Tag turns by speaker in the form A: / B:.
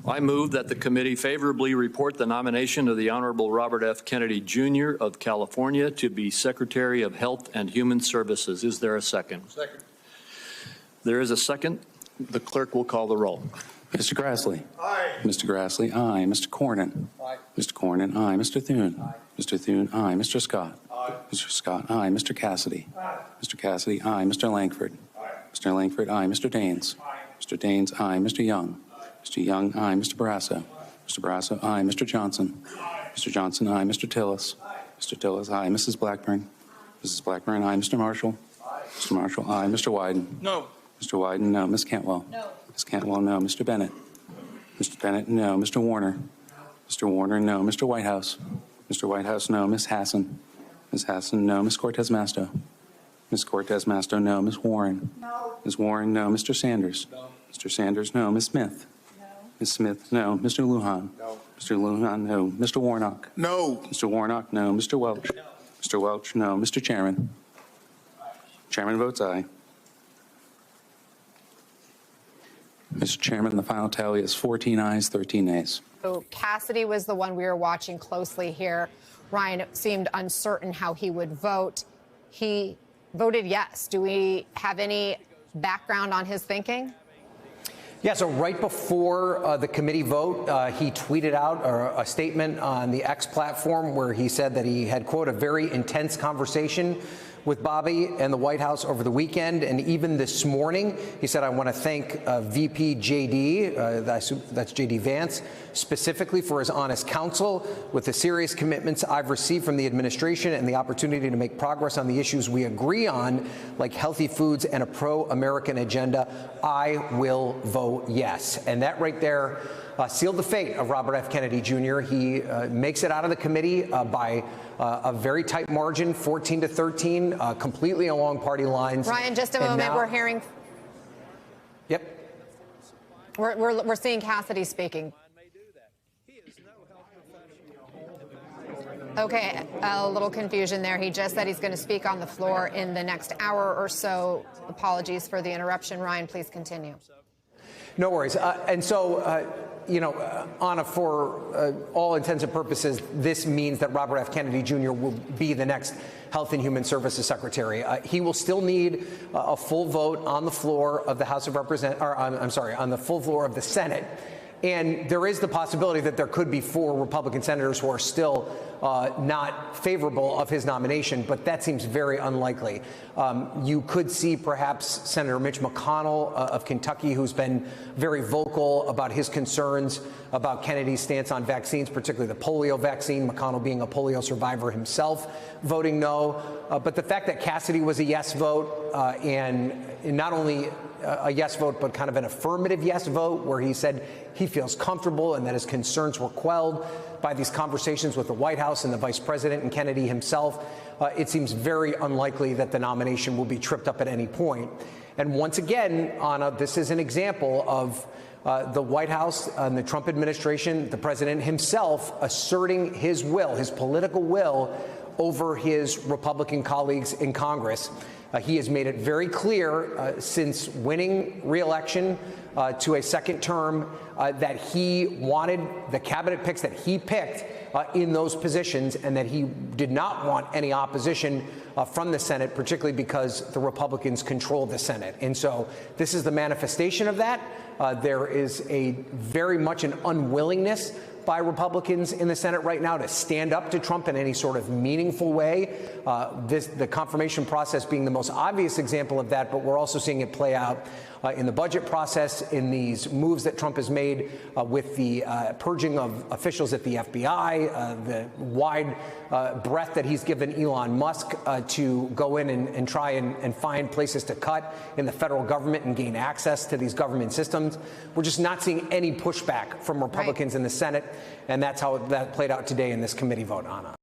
A: I move that the committee favorably report the nomination of the Honorable Robert F. Kennedy, Jr. of California to be Secretary of Health and Human Services. Is there a second?
B: Second.
A: There is a second. The clerk will call the roll.
C: Mr. Grassley.
B: Aye.
C: Mr. Grassley, aye. Mr. Cornyn.
B: Aye.
C: Mr. Cornyn, aye. Mr. Thune.
B: Aye.
C: Mr. Thune, aye. Mr. Scott.
B: Aye.
C: Mr. Scott, aye. Mr. Cassidy.
B: Aye.
C: Mr. Cassidy, aye. Mr. Langford.
B: Aye.
C: Mr. Langford, aye. Mr. Daines.
B: Aye.
C: Mr. Daines, aye. Mr. Young. Mr. Young, aye. Mr. Barrasso. Mr. Barrasso, aye. Mr. Johnson. Mr. Johnson, aye. Mr. Tillis. Mr. Tillis, aye. Mrs. Blackburn. Mrs. Blackburn, aye. Mr. Marshall. Mr. Marshall, aye. Mr. Wyden.
B: No.
C: Mr. Wyden, no. Ms. Cantwell.
D: No.
C: Ms. Cantwell, no. Mr. Bennett. Mr. Bennett, no. Mr. Warner. Mr. Warner, no. Mr. Whitehouse. Mr. Whitehouse, no. Ms. Hassan. Ms. Hassan, no. Ms. Cortez Masto. Ms. Cortez Masto, no. Ms. Warren.
D: No.
C: Ms. Warren, no. Mr. Sanders.
B: No.
C: Mr. Sanders, no. Ms. Smith.
D: No.
C: Ms. Smith, no. Mr. Lujan.
B: No.
C: Mr. Lujan, no. Mr. Warnock.
B: No.
C: Mr. Warnock, no. Mr. Welch.
B: No.
C: Mr. Welch, no. Mr. Chairman. Chairman votes aye. Mr. Chairman, the final tally is 14 ayes, 13 nays.
D: So Cassidy was the one we were watching closely here. Ryan, it seemed uncertain how he would vote. He voted yes. Do we have any background on his thinking?
E: Yeah, so right before the committee vote, he tweeted out a statement on the X platform where he said that he had, quote, a very intense conversation with Bobby and the White House over the weekend. And even this morning, he said, I want to thank VP JD, that's JD Vance, specifically for his honest counsel with the serious commitments I've received from the administration and the opportunity to make progress on the issues we agree on, like healthy foods and a pro-American agenda. I will vote yes. And that right there sealed the fate of Robert F. Kennedy, Jr. He makes it out of the committee by a very tight margin, 14 to 13, completely along party lines.
D: Ryan, just a moment.
E: Now,
D: we're hearing.
E: Yep.
D: We're seeing Cassidy speaking. Okay, a little confusion there. He just said he's going to speak on the floor in the next hour or so. Apologies for the interruption. Ryan, please continue.
E: No worries. And so, you know, Anna, for all intents and purposes, this means that Robert F. Kennedy Jr. will be the next Health and Human Services Secretary. He will still need a full vote on the floor of the House of Representatives, or I'm sorry, on the full floor of the Senate. And there is the possibility that there could be 4 Republican senators who are still not favorable of his nomination, but that seems very unlikely. You could see perhaps Senator Mitch McConnell of Kentucky, who's been very vocal about his concerns about Kennedy's stance on vaccines, particularly the polio vaccine, McConnell being a polio survivor himself, voting no. But the fact that Cassidy was a yes vote and not only a yes vote, but kind of an affirmative yes vote where he said he feels comfortable and that his concerns were quelled by these conversations with the White House and the Vice President and Kennedy himself, it seems very unlikely that the nomination will be tripped up at any point. And once again, Anna, this is an example of the White House and the Trump administration, the president himself asserting his will, his political will over his Republican colleagues in Congress. He has made it very clear since winning re-election to a second term that he wanted the cabinet picks that he picked in those positions and that he did not want any opposition from the Senate, particularly because the Republicans control the Senate. And so this is the manifestation of that. There is a very much an unwillingness by Republicans in the Senate right now to stand up to Trump in any sort of meaningful way. The confirmation process being the most obvious example of that, but we're also seeing it play out in the budget process, in these moves that Trump has made with the purging of officials at the FBI, the wide breadth that he's given Elon Musk to go in and try and find places to cut in the federal government and gain access to these government systems. We're just not seeing any pushback from Republicans in the Senate, and that's how that played out today in this committee vote, Anna.